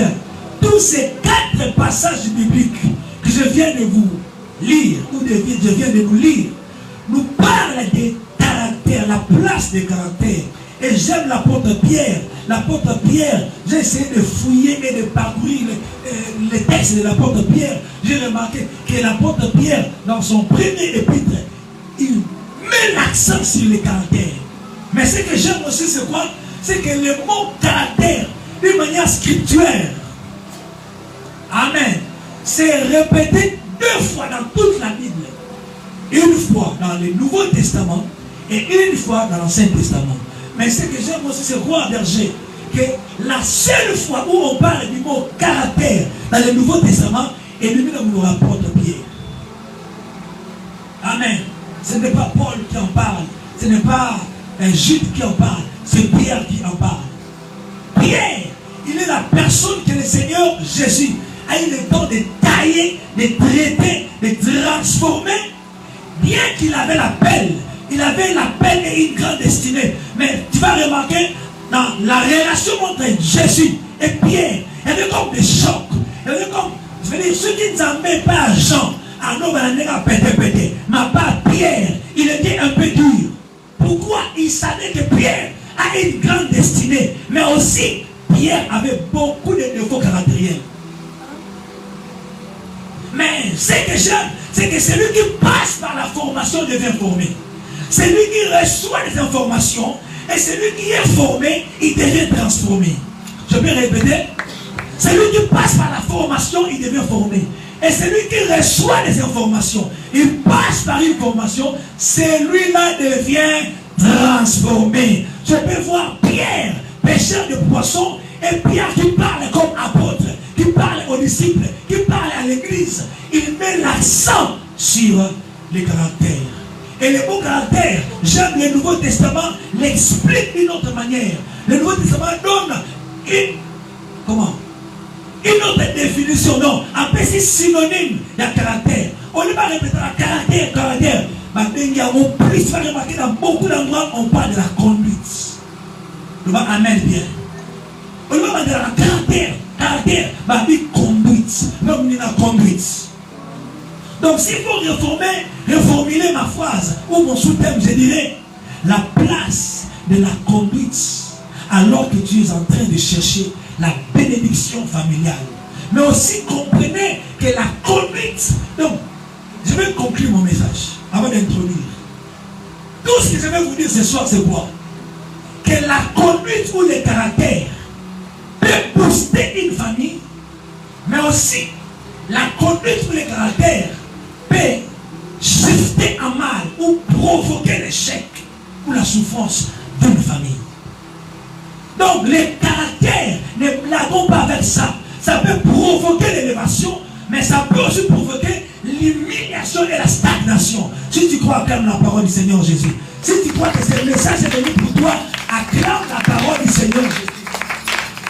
bien. Tous ces 4 passages bibliques que je viens de vous lire, ou je viens de nous lire, nous parlent des caractères, la place des caractères. Et j'aime l'apôtre Pierre. L'apôtre Pierre, j'ai essayé de fouiller et de parcourir les textes de l'apôtre Pierre. J'ai remarqué que l'apôtre Pierre, dans son premier épître, il met l'accent sur les caractères. Mais ce que j'aime aussi, c'est quoi? C'est que le mot caractère, d'une manière scripturaire, amen, c'est répété 2 fois dans toute la Bible. Une fois dans le Nouveau Testament et une fois dans l'Ancien Testament. Mais ce que j'aime aussi, c'est voir, berger, que la seule fois où on parle du mot caractère dans le Nouveau Testament est lui dans le rapport de Pierre. Amen. Ce n'est pas Paul qui en parle, ce n'est pas Jude qui en parle, c'est Pierre qui en parle. Pierre, il est la personne que le Seigneur Jésus a eu le temps de tailler, de traiter, de transformer. Bien qu'il avait l'appel, il avait l'appel et une grande destinée. Mais tu vas remarquer, dans la relation entre Jésus et Pierre, il y avait comme des chocs. Il y avait comme, je veux dire, ceux qui ne s'en mettent pas à Jean, à nous, pété. Mais pas Pierre, il était un peu dur. Pourquoi? Il savait que Pierre a une grande destinée. Mais aussi, Pierre avait beaucoup de défauts caractériels. Mais ce que j'aime, c'est que celui qui passe par la formation devient formé. Celui qui reçoit les informations et celui qui est formé, il devient transformé. Je peux répéter. Celui qui passe par la formation, il devient formé. Et celui qui reçoit les informations, il passe par une formation, celui-là devient transformé. Je peux voir Pierre, pêcheur de poissons, et Pierre qui parle comme apôtre, qui parle aux disciples, qui parle à l'église. Il met l'accent sur les caractères. Et le mot caractère, j'aime le Nouveau Testament, l'explique d'une autre manière. Le Nouveau Testament donne une autre définition. Non, après c'est synonyme de caractère. On ne va pas répéter la caractère. Mais plus, tu vas remarquer dans beaucoup d'endroits, on parle de la conduite. On va amener bien. On va parler de la caractère, conduite. L'homme dit la conduite. Donc s'il faut reformuler ma phrase ou mon sous-thème, je dirais la place de la conduite alors que tu es en train de chercher la bénédiction familiale. Mais aussi comprenez que la conduite. Donc, je vais conclure mon message avant d'introduire. Tout ce que je vais vous dire ce soir, c'est quoi? Que la conduite ou le caractère peut booster une famille, mais aussi la conduite ou le caractère peut shifter en mal ou provoquer l'échec ou la souffrance d'une famille. Donc les caractères, ne blaguons pas avec ça. Ça peut provoquer l'élévation, mais ça peut aussi provoquer l'humiliation et la stagnation. Si tu crois acclame la parole du Seigneur Jésus. Si tu crois que ce message est venu pour toi, acclame la parole du Seigneur Jésus.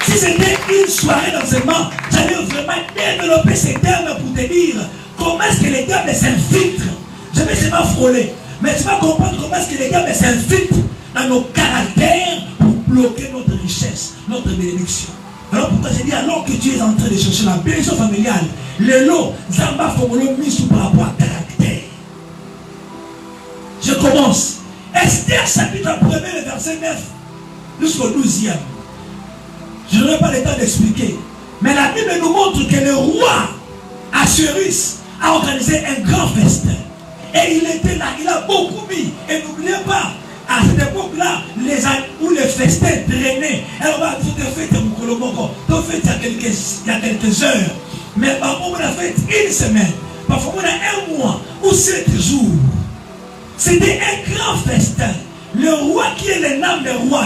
Si c'était une soirée d'enseignement, j'allais vraiment développer ces termes pour te dire comment est-ce que les termes s'infiltrent. Je vais seulement frôler, mais tu vas comprendre comment est-ce que les termes s'infiltrent dans nos caractères pour bloquer notre richesse, notre bénédiction. Alors pourquoi j'ai dit, alors que tu es en train de chercher la bénédiction familiale, le lot, Zamba Fomolo mis sous par rapport à caractère. Je commence. Esther chapitre 1er, verset 9 jusqu'au 12e. Je n'aurai pas le temps d'expliquer. Mais la Bible nous montre que le roi Assuérus a organisé un grand festin. Et il était là, il a beaucoup mis. Et n'oubliez pas, à cette époque-là, où les festins traînaient, alors on va te faire il y a quelques heures. Mais parfois on a fait une semaine, parfois on a un mois ou 7 jours. C'était un grand festin. Le roi qui est le nom de roi,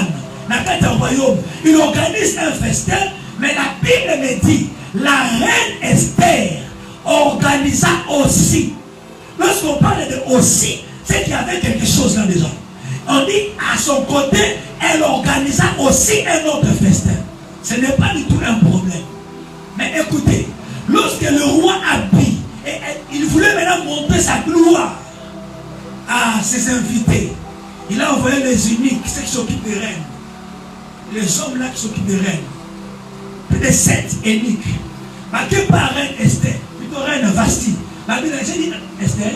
il organise un festin, mais la Bible me dit, la reine Esther organisa aussi. Lorsqu'on parle de aussi, c'est qu'il y avait quelque chose là déjà. On dit à son côté, elle organisa aussi un autre festin. Ce n'est pas du tout un problème. Mais écoutez, lorsque le roi habille, il voulait maintenant montrer sa gloire à ses invités. Il a envoyé les uniques, ceux qui s'occupent des reines. Les hommes là qui s'occupent des reines. des 7 énigmes. Marqué par reine Esther, plutôt reine Vasti. La Bible dit Esther,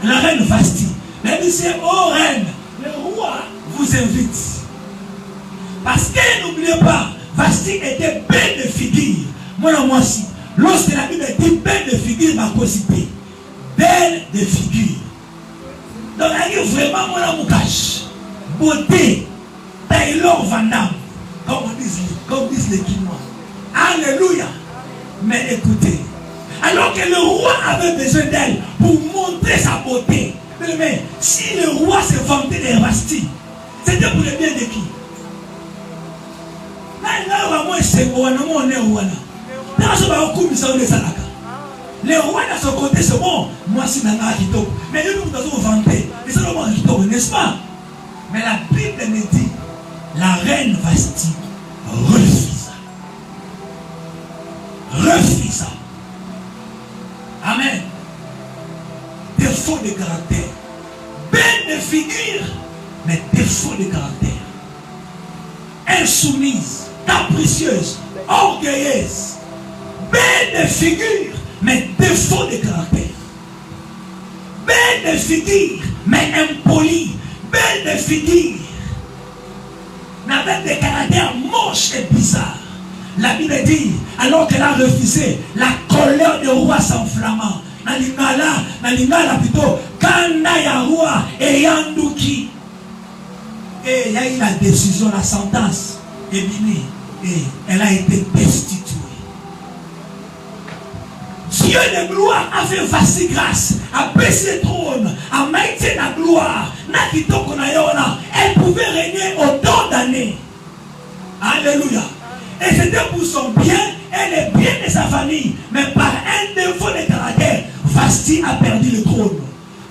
la reine Vasti. La Bible dit, oh reine, le roi vous invite. Parce que n'oubliez pas, Vasti était belle de figure. Moi aussi. Lorsque la Bible dit belle de figure, ma cosité. Belle de figure. Donc, il y a vraiment mon cache. Beauté. Taylor Van Damme. Comme disent les Quinois. Alléluia. Mais écoutez. Alors que le roi avait besoin d'elle pour montrer sa beauté. Mais si le roi se vantait des Vasti, c'était pour le bien de qui? Le roi de son côté, c'est bon. Moi, c'est un architecte. Mais nous, nous avons vanté. Et c'est le architecte, n'est-ce pas? Mais la Bible me dit, la reine Vasti refusa. Refusa. Amen. Défaut de caractère. Belle de figure, mais défaut de caractère. Insoumise, capricieuse, orgueilleuse. Belle de figure, mais défaut de caractère. Belle de figure, mais impolie. Belle de figure, mais avec des caractères moches et bizarres. La Bible dit, alors qu'elle a refusé, la colère du roi s'enflamma. Nalingala plutôt, Kanda ya roi et Yanduki. Et il y a eu la décision, la sentence est venue et elle a été destituée. Dieu de gloire a fait Vasti grâce, a baissé le trône, a maintenu la gloire. Elle pouvait régner autant d'années. Alléluia. Et c'était pour son bien et le bien de sa famille. Mais par un défaut de caractère, Vasti a perdu le trône.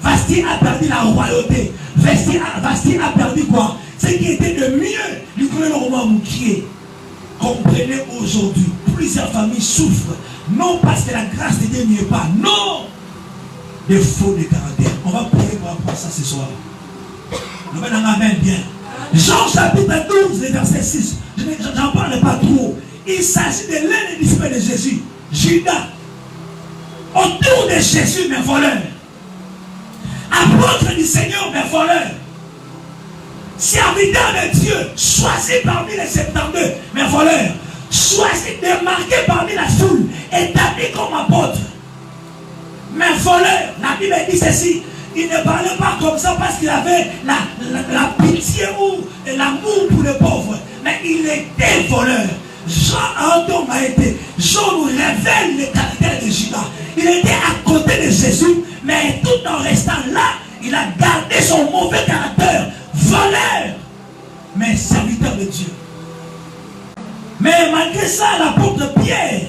Vasti a perdu la royauté. Vasti a perdu quoi? Ce qui était de mieux. Du coup, le roman Moukier. Comprenez aujourd'hui, plusieurs familles souffrent. Non parce que la grâce de Dieu n'y est pas. Non. Défaut de caractère. On va prier pour apprendre ça ce soir. Nous allons amen bien. Jean chapitre 12, verset 6. Je n'en parle pas trop. Il s'agit de l'un des disciples de Jésus, Judas. Autour de Jésus, mes voleurs. Apôtre du Seigneur, mes voleurs. Serviteur de Dieu, choisi parmi les 72, mes voleurs. Choisi, démarqué parmi la foule, établi comme apôtre. Mes voleurs, la Bible dit ceci. Il ne parlait pas comme ça parce qu'il avait la pitié ou l'amour pour les pauvres. Mais il était voleur. Jean a été. Jean nous révèle le caractère de Judas. Il était à côté de Jésus, mais tout en restant là, il a gardé son mauvais caractère. Voleur, mais serviteur de Dieu. Mais malgré ça, l'apôtre Pierre,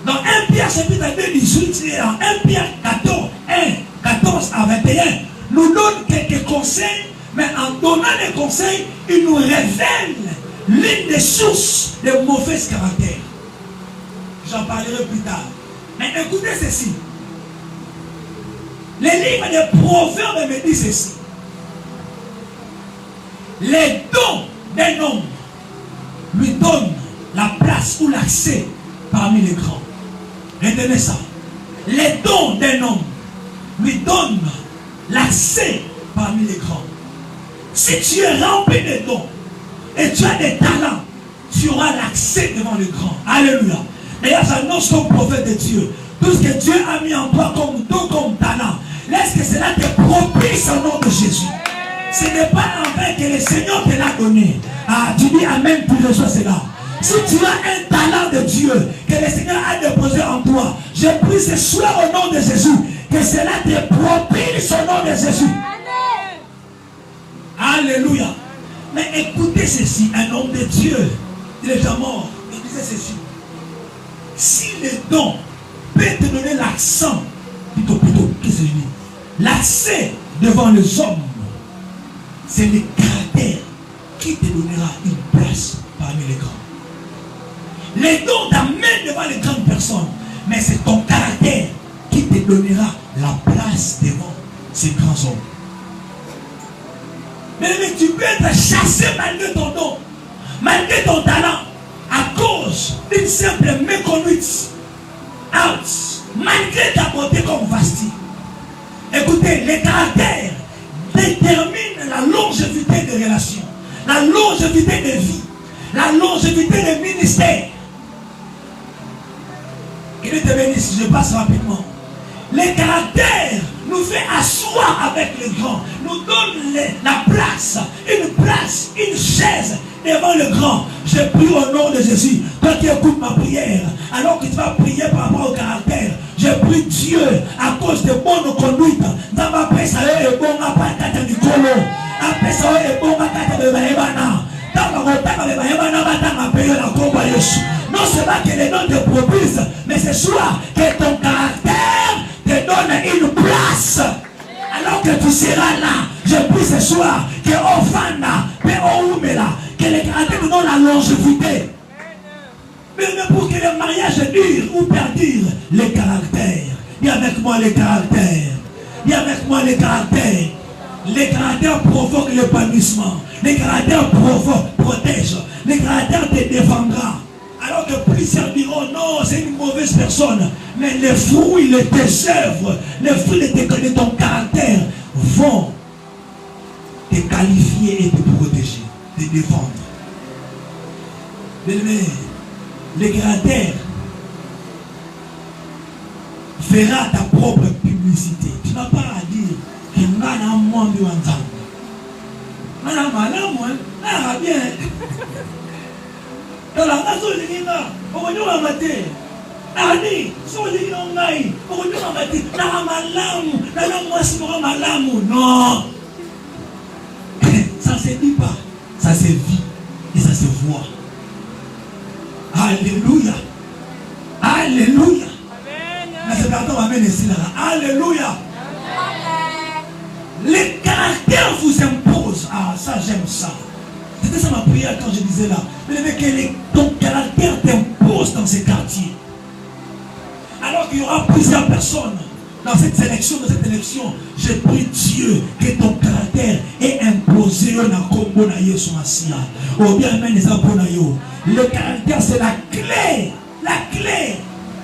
dans 1 Pierre chapitre 2, 18, et en 1 Pierre 14 à 21, nous donne quelques conseils, mais en donnant les conseils, il nous révèle l'une des sources de mauvais caractères. J'en parlerai plus tard. Mais écoutez ceci. Les livres des Proverbes me disent ceci. Les dons d'un homme lui donnent la place ou l'accès parmi les grands. Retenez ça. Les dons d'un homme lui donnent l'accès parmi les grands. Si tu es rempli de dons et tu as des talents, tu auras l'accès devant les grands. Alléluia. D'ailleurs, j'annonce comme prophète de Dieu. Tout ce que Dieu a mis en toi comme don, comme talent, laisse que cela te propulse au nom de Jésus. Ce n'est pas en vain que le Seigneur te l'a donné. Ah, tu dis amen pour reçois cela. Si tu as un talent de Dieu que le Seigneur a déposé en toi, je prie ce soir au nom de Jésus que cela te propulse au nom de Jésus. Alléluia. Mais écoutez ceci, un homme de Dieu, il est déjà mort. Il disait ceci. Si le don peut te donner l'accent, plutôt, qu'est-ce que je dis? L'accès devant les hommes, c'est le caractère qui te donnera une place parmi les grands. Les dons t'amènent devant les grandes personnes, mais c'est ton caractère qui te donnera la place devant ces grands hommes. Mais tu peux être chassé malgré ton don, malgré ton talent. à cause d'une simple méconduite. Out. Malgré ta beauté comme Vasti. Écoutez, les caractères déterminent la longévité des relations, la longévité des vies, la longévité des ministères. Il te bénisse, je passe rapidement. Les caractères nous fait asseoir avec les grands, nous donne la place, une chaise devant le grand. Je prie au nom de Jésus. Toi qui écoutes ma prière, alors que tu vas prier par rapport au caractère, je prie Dieu à cause de bonne conduite. Dans ma paix, ça est bon, ma patate du colo. Après ça est bon, ma patate de Maïbana. Dans ma patate de Maïbana, ma paix, la combat Yesu. Non seulement que les noms te propulsent, mais c'est soit que ton caractère te donne une place. Alors que tu seras là, je prie ce soir que Ofana, que les caractères te donnent la longévité. Mais pour que le mariage dure ou perdure, les caractères. Dis avec moi les caractères. Dis avec moi les caractères. Les caractères provoquent l'épanouissement. Les caractères protègent. Les caractères te défendront. Alors que plusieurs diront non, c'est une mauvaise personne. Mais les fruits de tes œuvres, les fruits de ton caractère vont te qualifier et te protéger, te défendre. Mais les caractères fera ta propre publicité. Tu n'as pas à dire que Nana monde ou ensemble. Nana malin, moi, Nana bien. Dans la race de l'Ina, on va nous amater. Nani, si on dit non, on va nous amater. Nana malam, Nana moi si on malam. Non. Ça ne se dit pas, ça se vit et ça se voit. Alléluia. Alléluia. Mais c'est pardon, amen ici là. Alléluia. Les caractères vous imposent. Ah, ça j'aime ça. C'était ça ma prière quand je disais là. Mais que ton caractère t'impose dans ces quartiers. Alors qu'il y aura plusieurs personnes dans cette élection, je prie Dieu que ton caractère est imposé dans le combo na Yesu Masia. Ou bien même les abonayo. Le caractère c'est la clé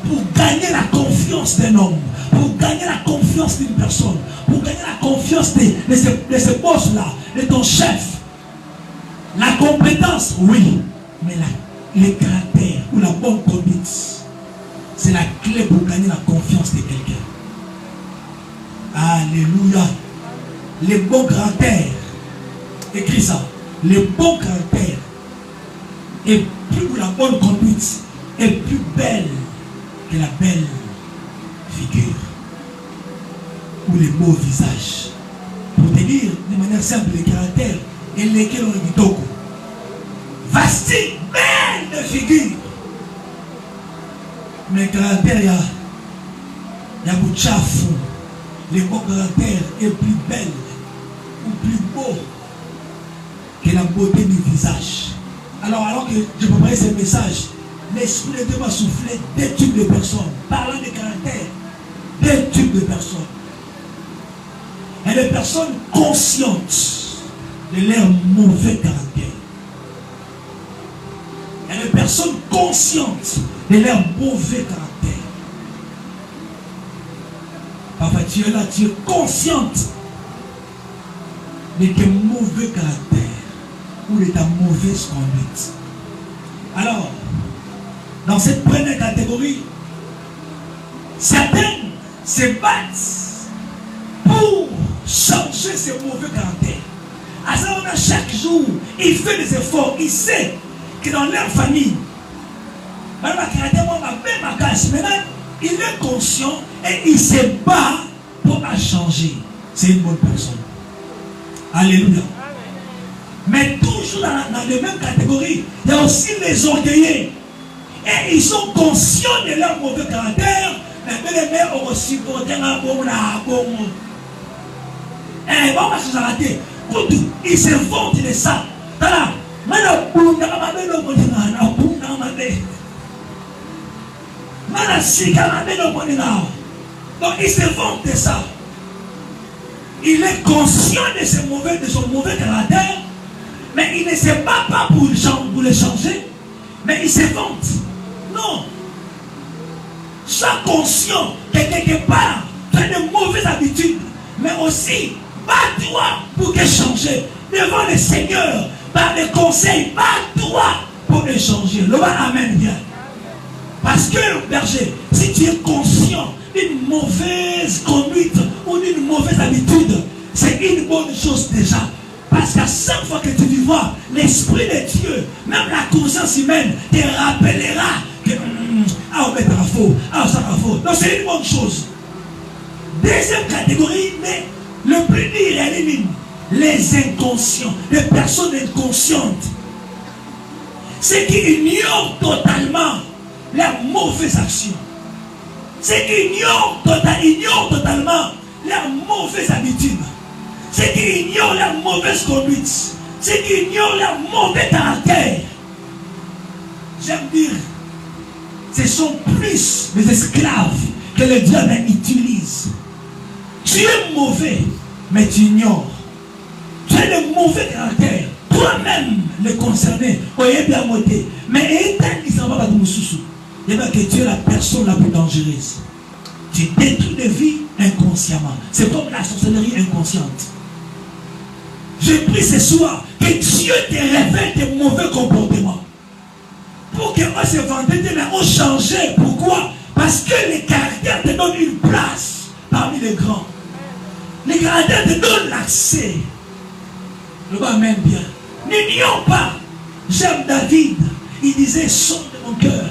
pour gagner la confiance d'un homme, pour gagner la confiance d'une personne, pour gagner la confiance de ce boss-là, de ton chef. La compétence, oui, mais le caractère ou la bonne conduite, c'est la clé pour gagner la confiance de quelqu'un. Alléluia. Les bons caractères, écris ça, les bons caractères, et plus la bonne conduite est plus belle que la belle figure ou les beaux visages. Pour te dire de manière simple, les caractères et lesquels on dit toko. Vasti, belle de figure. Mais caractère, il y a bouchafou. Les bons caractères est plus belle ou plus beau que la beauté du visage. Alors que je préparais ce message, l'esprit de Dieu m'a soufflé deux types de personnes. Parlant de caractère, deux types de personnes. Il y a des personnes conscientes de leur mauvais caractère. Il y a des personnes conscientes de leur mauvais caractère. Parfois tu es là, tu es consciente de tes mauvais caractères ou de ta mauvaise conduite. Alors, dans cette première catégorie, certains se battent pour changer ses mauvais caractères. À ça, on a chaque jour, il fait des efforts, il sait que dans leur famille, maintenant, il est conscient et il se bat pour la changer. C'est une bonne personne. Alléluia. Mais toujours dans la même catégorie, il y a aussi les orgueilleux. Et ils sont conscients de leur mauvais caractère, mais les mères ont aussi porté un bon monde. Et bon, on va se rater. Ils se vantent de ça. Donc il se vante de ça. Il est conscient de son mauvais caractère, mais il ne se bat pas pour le changer. mais ils se vantent. Non. Sois conscient que quelque part, tu as de mauvaises habitudes, mais aussi, bats-toi pour les changer. Devant le Seigneur, par les conseils, bats-toi pour les changer. Le amen bien. Parce que, berger, si tu es conscient d'une mauvaise conduite ou d'une mauvaise habitude, c'est une bonne chose déjà. Parce qu'à chaque fois que tu vivras l'Esprit de Dieu, même la conscience humaine te rappellera que on mettra faux, ça sera faux. Donc c'est une bonne chose. Deuxième catégorie, mais le plus dur, elle élimine les inconscients, les personnes inconscientes. Ceux qui ignorent totalement leurs mauvaises actions. Ceux qui ignorent totalement leurs mauvaises habitudes. Ceux qui ignorent leur mauvaise conduite. Ceux qui ignorent leur mauvais caractère. J'aime dire, ce sont plus les esclaves que le diable utilise. Tu es mauvais, mais tu ignores. Tu as le mauvais caractère. Toi-même, le concerné, bien moté. Mais étant il ne va pas de sous. Il que tu es la personne la plus dangereuse. Tu détruis des vies inconsciemment. C'est comme la sorcellerie inconsciente. Je prie ce soir que Dieu te révèle tes mauvais comportements. Pour que on se vendette, mais on changeait. Pourquoi? Parce que les caractères te donnent une place parmi les grands. Les caractères te donnent l'accès. Le bas même bien. N'ignorons pas. J'aime David. Il disait, sonde de mon cœur.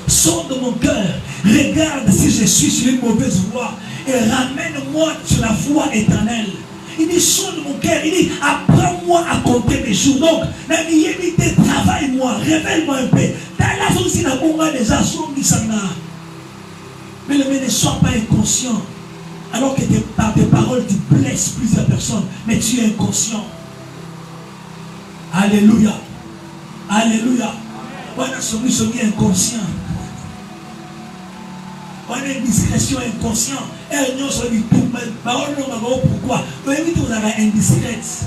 Sonde de mon cœur. Regarde si je suis sur une mauvaise voie. Et ramène-moi sur la voie éternelle. Il dit, sonde mon cœur. Il dit, apprends-moi à compter mes jours. Donc, travaille-moi, révèle-moi un peu. Mais ne sois pas inconscient. Alors que par tes paroles, tu blesses plusieurs personnes. Mais tu es inconscient. Alléluia. Alléluia. On a celui inconscient. On a une discrétion inconsciente. Et on a dit tout. Pourquoi? Vous avez indiscrète.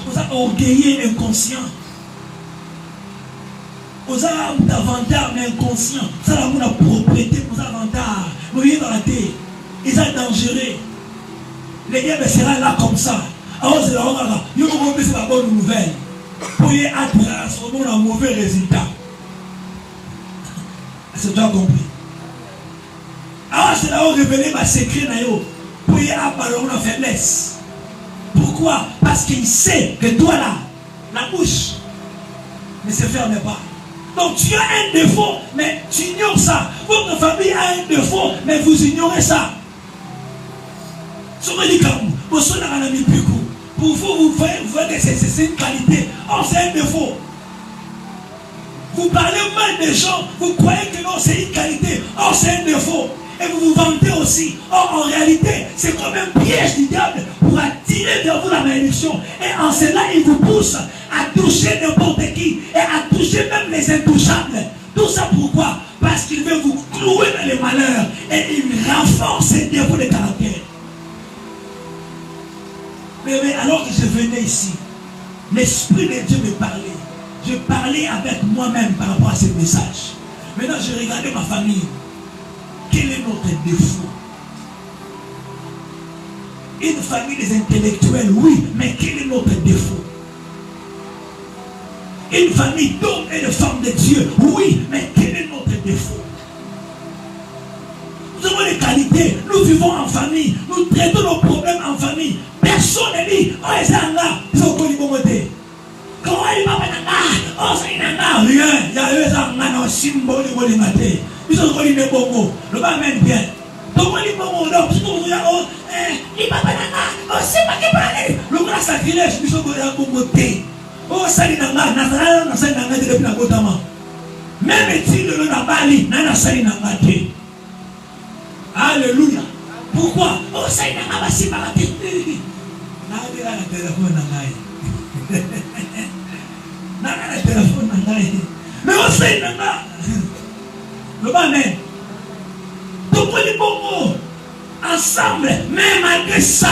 Vous avez orgueillé inconscient. Vous avez un avantage inconscient. Vous avez une propriété, vous avez un avantage. Vous voyez dans la terre. Ils sont dangereux. Les gars seront là comme ça. Alors c'est là, ils vont c'est la bonne nouvelle. Pour y être transformé en mauvais résultat. C'est déjà compris. Alors c'est là où révéler ma secret. Pour y avoir une faiblesse. Pourquoi? Parce qu'il sait que toi là, la bouche ne se ferme pas. Donc tu as un défaut, mais tu ignores ça. Votre famille a un défaut, mais vous ignorez ça. Pour vous, vous voyez que c'est une qualité. Oh, c'est un défaut. Vous parlez mal des gens, vous croyez que non, c'est une qualité. Oh, c'est un défaut. Et vous vous vantez aussi. Or, en réalité, c'est comme un piège du diable pour attirer vers vous la malédiction. Et en cela, il vous pousse à toucher n'importe qui et à toucher même les intouchables. Tout ça pourquoi? Parce qu'il veut vous clouer dans les malheurs et il renforce ses défauts de caractère. Mais alors que je venais ici, l'Esprit de Dieu me parlait. Je parlais avec moi-même par rapport à ce message. Maintenant, je regardais ma famille. Quel est notre défaut? Une famille des intellectuels, oui, mais quel est notre défaut? Une famille d'hommes et de femmes de Dieu, oui, mais quel est notre défaut? Nous avons des qualités, nous vivons en famille, nous traitons nos problèmes en famille. Personne ne dit, oh, c'est un gars, ils sont connus pour voter. Comment il va pas oh, c'est un gars, rien, il y a eu un gars, un symbole de l'humanité. Ils sont connus de Bongo, le bas mène bien. Donc, on dit Bongo, donc, si vous voulez, oh, il va pas oh, c'est pas qui parle. Le grand sacrilège, ils sont connus de Bongo. Oh, ça y est, depuis la Gotama. Même si le n'a pas dit, n'a sali n'a pas dit. Alléluia. Pourquoi? Oh, ça y est, n'a pas si baraté. N'a pas la téléphone n'a pas. N'a pas la téléphone n'a pas. Mais on sait n'a pas. Le bas même. Donc, on dit bon, ensemble, mais malgré ça,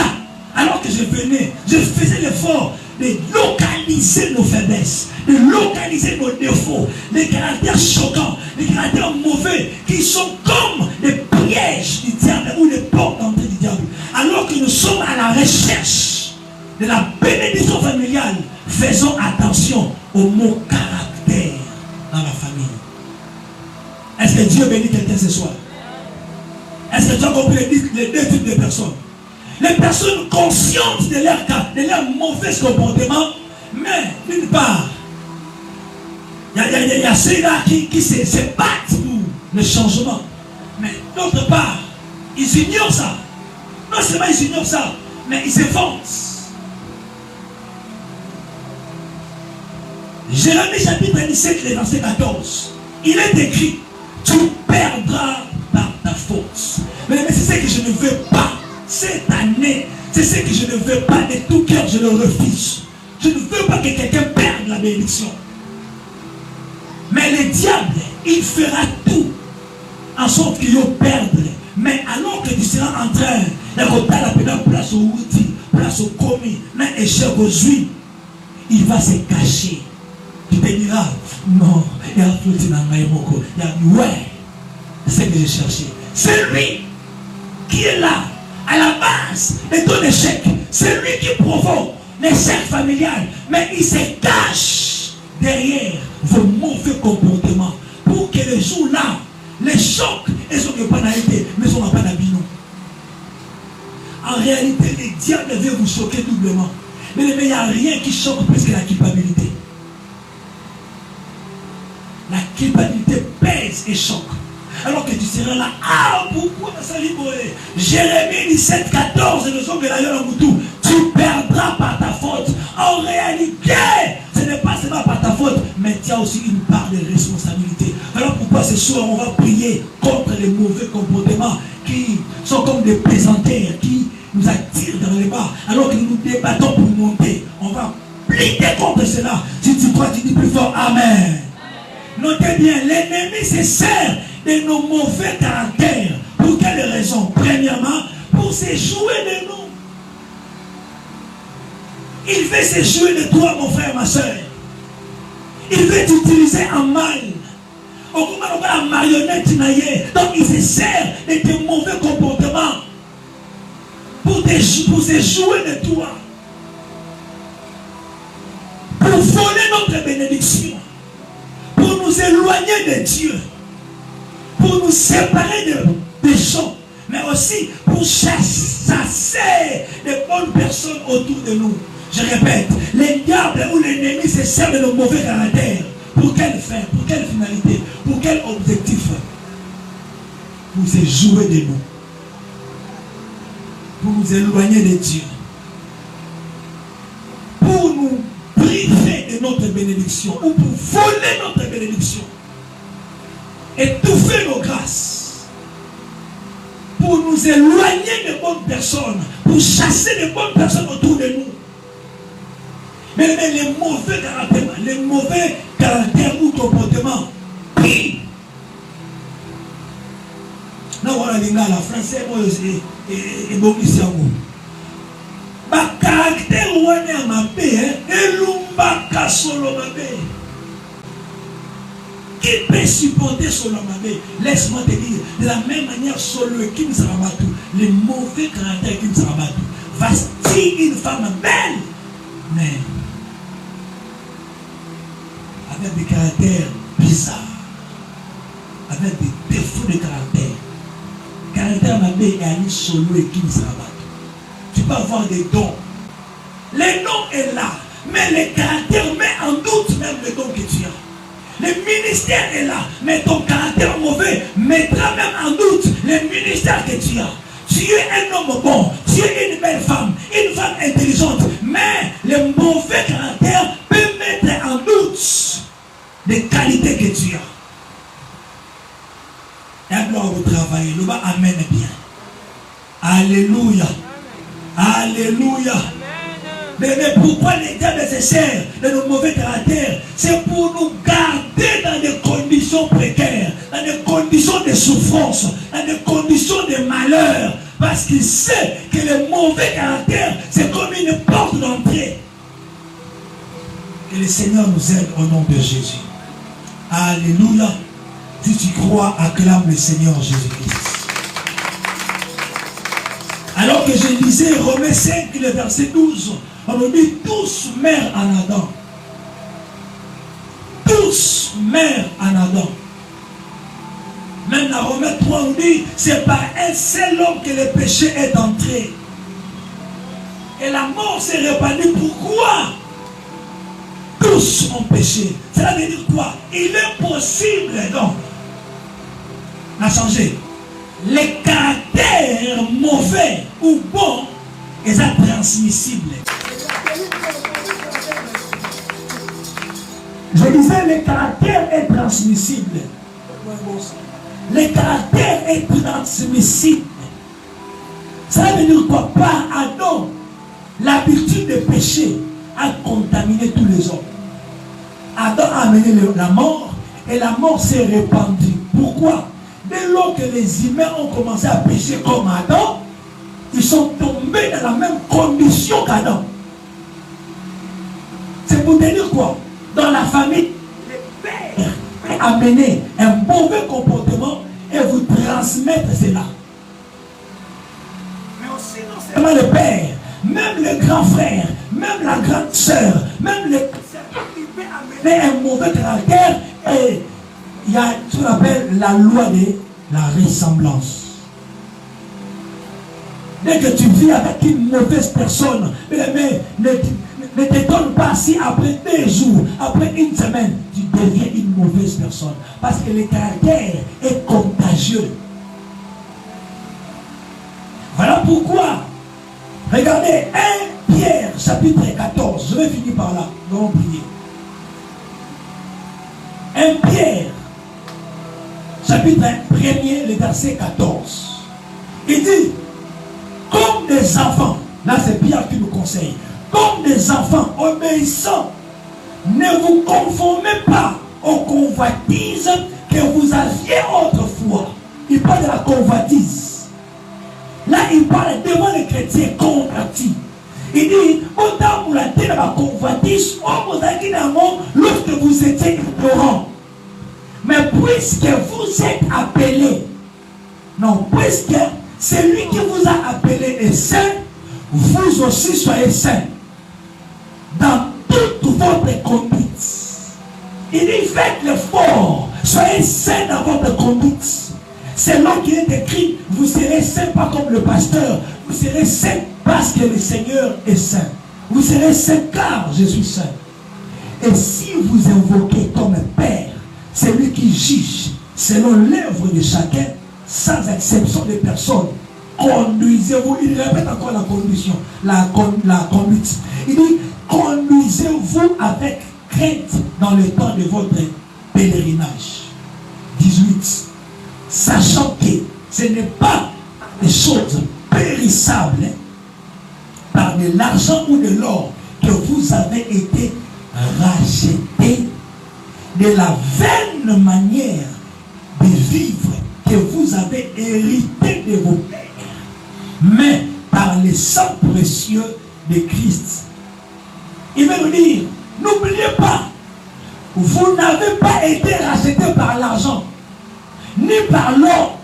alors que je venais, je faisais l'effort de localiser nos faiblesses, de localiser nos défauts, les caractères choquants, les caractères mauvais qui sont comme les pièges du diable ou les portes d'entrée du diable. Alors que nous sommes à la recherche de la bénédiction familiale, faisons attention au mot caractère dans la famille. Est-ce que Dieu bénit quelqu'un ce soir? Est-ce que tu as compris les deux types de personnes? Les personnes conscientes de leur mauvais comportement, mais d'une part, il y a ceux-là qui se battent pour le changement. Mais d'autre part, ils ignorent ça. Non seulement ils ignorent ça, mais ils se vantent. Jérémie chapitre 17, verset 14. Il est écrit, tu perdras par ta faute. Mais c'est ce que je ne veux pas cette année. C'est ce que je ne veux pas de tout cœur, je le refuse. Je ne veux pas que quelqu'un perde la bénédiction. Mais le diable, il fera tout en sorte qu'il va perdre. Mais alors que tu seras en train de la place au outil, place au commis, mais échec aux huiles, il va se cacher. Tu te diras, non, il y a flotté dans ma émoco. Il y a ouais, c'est ce que j'ai cherché. C'est lui qui est là, à la base de ton échec. C'est lui qui provoque l'échec familial. Mais il se cache derrière vos mauvais comportements pour que le jour-là, les chocs, ils sont pas d'arrêter, mais ils sont pas d'abîmer. En réalité, le diable veut vous choquer doublement. Mais il n'y a rien qui choque plus que la culpabilité. La culpabilité pèse et choque. Alors que tu seras là, ah, pourquoi ça libéré? Jérémie 17, 14, le son de la gueule en Moutou, tu perdras par ta faute. En réalité, ce n'est pas seulement par ta faute, mais tu as aussi une part de responsabilité. Alors pourquoi ce soir on va prier contre les mauvais comportements qui sont comme des pesanteurs, qui nous attirent dans les bas, alors que nous nous débattons pour monter. On va plier contre cela. Si tu crois, tu dis plus fort, Amen. Notez bien, l'ennemi se sert de nos mauvais caractères. Pour quelle raison? Premièrement, pour se jouer de nous. Il veut se jouer de toi, mon frère, ma soeur. Il veut t'utiliser en mal. Au moment où la marionnette naïe, donc il se sert de tes mauvais comportements pour se jouer de toi. Pour voler notre bénédiction. Pour nous éloigner de Dieu. Pour nous séparer des gens. Mais aussi pour chasser les bonnes personnes autour de nous. Je répète, les diables ou l'ennemi se servent de nos mauvais caractères. Pour quelle fin? Pour quelle finalité? Pour quel objectif? Pour se jouer de nous. Pour nous éloigner de Dieu. Pour nous priver de notre bénédiction. Ou pour voler notre bénédiction. Étouffer nos grâces. Pour nous éloigner de bonnes personnes. Pour chasser de bonnes personnes autour de nous. Mais les mauvais caractères ou comportements, pire. Non, voilà, les gars, la français, moi, et bon, ici, à vous. Ma caractère, on est à ma paix, et l'umba kasolo ma paix. Qui peut supporter solo ma paix? Laisse-moi te dire, de la même manière, solo qui me sera battu, les mauvais caractères qui me sera battu. Va-t-il une femme belle, mais avec des caractères bizarres, avec des défauts de caractère. Caractère ma mère est allé solo et qui ne sera pas. Tu peux avoir des dons. Le nom est là, mais le caractère met en doute même le don que tu as. Le ministère est là, mais ton caractère mauvais mettra même en doute le ministère que tu as. Tu es un homme bon, tu es une belle femme intelligente, mais le mauvais caractère peut mettre en doute les qualités que tu as. Et gloire au travail. Le bas amène bien. Alléluia. Alléluia. Mais pourquoi les diables se servent de nos mauvais caractères? C'est pour nous garder dans des conditions précaires, dans des conditions de souffrance, dans des conditions de malheur. Parce qu'il sait que le mauvais caractère, c'est comme une porte d'entrée Que le Seigneur nous aide au nom de Jésus. Alléluia. Si tu crois, acclame le Seigneur Jésus-Christ. Alors que je lisais Romains 5, le verset 12, on nous dit tous meurent en Adam. Tous meurent en Adam. Même dans Romains 3, on dit c'est par un seul homme que le péché est entré. Et la mort s'est répandue. Pourquoi? Tous ont péché. Cela veut dire quoi? Il est possible donc à changer. Les caractères mauvais ou bons, ils sont transmissibles. Je disais, le caractère est transmissible. Le caractère est transmissible. Ça veut dire quoi? Par Adam, l'habitude de pécher a contaminé tous les hommes. Adam a amené la mort et la mort s'est répandue. Pourquoi? Dès lors que les humains ont commencé à pécher comme Adam, ils sont tombés dans la même condition qu'Adam. C'est pour dire quoi? Dans la famille, le père peut amener un mauvais comportement et vous transmettre cela. Mais aussi non seulement le père, même le grand frère, même la grande sœur, même le il peut amener un mauvais caractère et il y a ce qu'on appelle la loi de la ressemblance. Dès que tu vis avec une mauvaise personne, mais ne t'étonne pas si après 2 jours, après 1 semaine, tu deviens une mauvaise personne. Parce que le caractère est contagieux. Voilà pourquoi, regardez 1 Pierre chapitre 14, je vais finir par là, nous allons prier. 1 Pierre chapitre 1er, le verset 14. Il dit, comme des enfants, là c'est Pierre qui nous conseille, comme des enfants obéissants, ne vous conformez pas aux convoitises que vous aviez autrefois. Il parle de la convoitise. Là, il parle devant les chrétiens convertis. Il dit, autant vous l'avez dans la convoitise, on vous a dit dans le monde lorsque vous étiez ignorants. Mais puisque vous êtes appelés, non, puisque celui qui vous a appelé est saint, vous aussi soyez saints dans toute votre conduite. Il dit, faites l'effort, soyez saints dans votre conduite. C'est là qu'il est écrit, vous serez saints pas comme le pasteur, vous serez saints parce que le Seigneur est saint. Vous serez saints car je suis saint. Et si vous invoquez comme Père, celui qui juge selon l'œuvre de chacun, sans exception de personne, conduisez-vous, il répète encore la condition, la conduite. Il dit, conduisez-vous avec crainte dans le temps de votre pèlerinage. 18. Sachant que ce n'est pas des choses périssables, par de l'argent ou de l'or, que vous avez été rachetés de la vaine manière de vivre que vous avez hérité de vos pères, mais par le sang précieux de Christ. Il veut nous dire, n'oubliez pas, vous n'avez pas été racheté par l'argent, ni par l'or,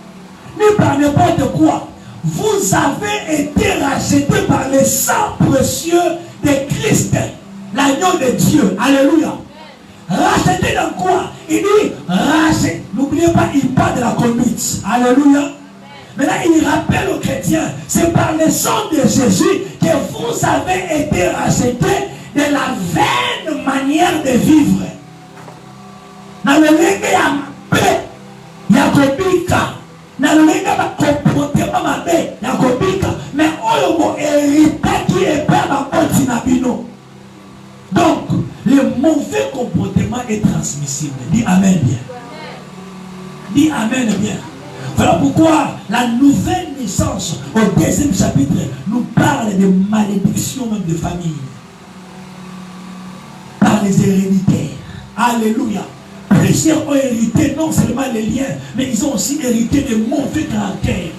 ni par n'importe quoi. Vous avez été racheté par le sang précieux de Christ, l'agneau de Dieu. Alléluia. Racheté dans quoi? Il dit racheté. N'oubliez pas, il parle de la conduite. Alléluia. Maintenant, il rappelle aux chrétiens, c'est par le sang de Jésus que vous avez été rachetés de la vaine manière de vivre. Dans le mais donc le mauvais comportement est transmissible. Dis amen bien. Dis amen bien. Voilà pourquoi la nouvelle naissance au 2e chapitre nous parle de malédiction même de famille, par les héréditaires. Alléluia. Plusieurs ont hérité non seulement les liens, mais ils ont aussi hérité de mauvais caractères.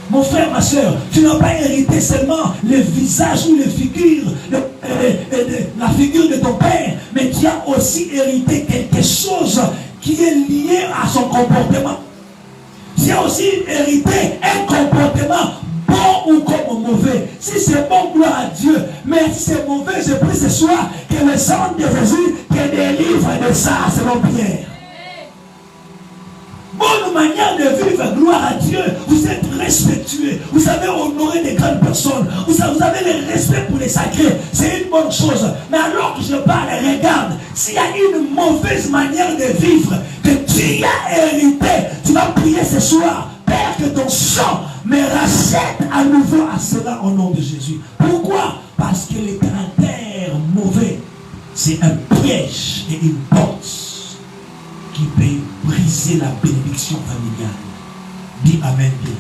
Mon frère, ma soeur, tu n'as pas hérité seulement le visage ou les figures, la figure de ton père, mais tu as aussi hérité quelque chose qui est lié à son comportement. Tu as aussi hérité un comportement bon ou comme mauvais. Si c'est bon, gloire à Dieu. Mais si c'est mauvais, je prie ce soir que le sang de Jésus te délivre de ça, selon Pierre. Bonne manière de vivre, gloire à Dieu. Vous êtes respectueux. Vous savez honorer les grandes personnes. Vous avez le respect pour les sacrés. C'est une bonne chose. Mais alors que je parle, regarde, s'il y a une mauvaise manière de vivre que tu as hérité, tu vas prier ce soir. Père, que ton sang me rachète à nouveau à cela au nom de Jésus. Pourquoi? Parce que les caractères mauvais, c'est un piège et une porte qui peut briser la bénédiction familiale. Dis Amen bien.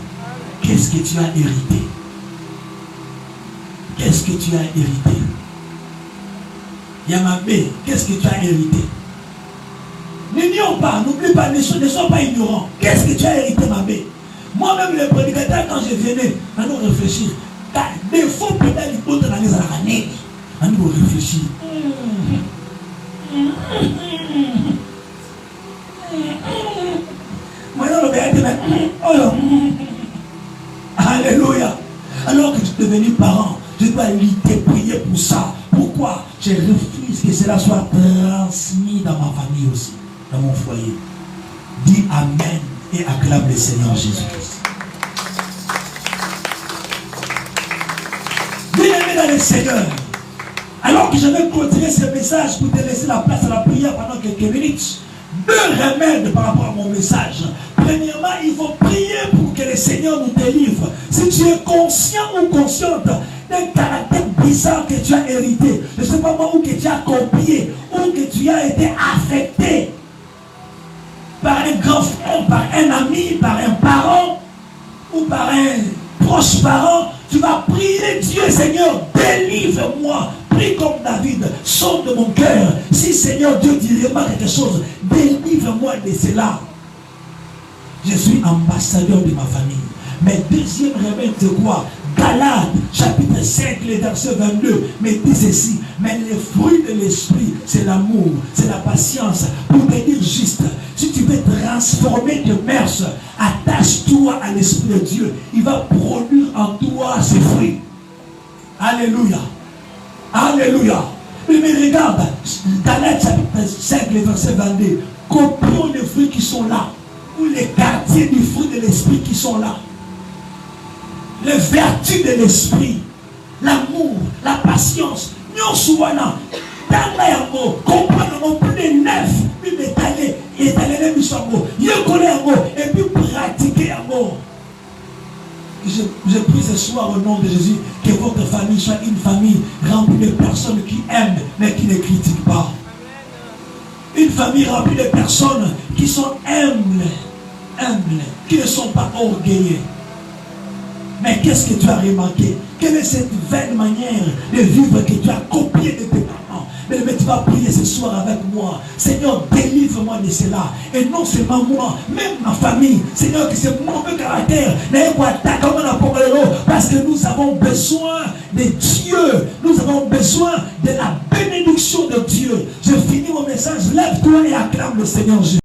Qu'est-ce que tu as hérité? Qu'est-ce que tu as hérité? Yamabé, qu'est-ce que tu as hérité? N'ignore pas, n'oublie pas, ne sois pas ignorant. Qu'est-ce que tu as hérité, ma mère? Moi-même, le prédicateur, quand je venais, maintenant réfléchir. Des faux pédales, ils comptent dans les années. Maintenant réfléchir. Alléluia. Alors que tu es devenu parent, je dois lutter, prier pour ça. Pourquoi? Je refuse que cela soit transmis dans ma famille aussi, dans mon foyer. Dis Amen et acclame le Seigneur Jésus-Christ. Bien-aimé dans le Seigneur, alors que je vais continuer ce message pour te laisser la place à la prière pendant quelques minutes, deux remèdes par rapport à mon message. Premièrement, il faut prier pour que le Seigneur nous délivre. Si tu es conscient ou consciente d'un caractère bizarre que tu as hérité, je ne sais pas moi, ou que tu as copié, ou que tu as été affecté par un grand frère, par un ami, par un parent, ou par un proche parent, tu vas prier Dieu, Seigneur, délivre-moi. Prie comme David, sonde de mon cœur. Si Seigneur Dieu dit vraiment quelque chose, délivre-moi de cela. Je suis ambassadeur de ma famille. Mais deuxième remède, c'est quoi? Galates, chapitre 5, le verset 22, mais dit ceci: mais les fruits de l'esprit, c'est l'amour, c'est la patience. Pour te dire juste, si tu veux transformer tes mœurs, attache-toi à l'esprit de Dieu. Il va produire en toi ses fruits. Alléluia. Alléluia. Mais regarde, Galates chapitre 5, le verset 22, copions les fruits qui sont là, ou les quartiers du fruit de l'esprit qui sont là. Les vertus de l'esprit, l'amour, la patience, nous sommes là. Dans l'amour, comprendre plus de neuf, plus d'étaler, étaler les missions, et puis pratiquer l'amour. Je prie ce soir au nom de Jésus que votre famille soit une famille remplie de personnes qui aiment mais qui ne critiquent pas. Une famille remplie de personnes qui sont humbles, qui ne sont pas orgueilleux. Mais qu'est-ce que tu as remarqué? Quelle est cette vaine manière de vivre que tu as copiée de tes parents? Mais tu vas prier ce soir avec moi. Seigneur, délivre-moi de cela. Et non seulement moi, même ma famille. Seigneur, que ce mauvais caractère n'ait pas attaqué parce que nous avons besoin de Dieu. Nous avons besoin de la bénédiction de Dieu. Je finis mon message. Lève-toi et acclame le Seigneur Jésus.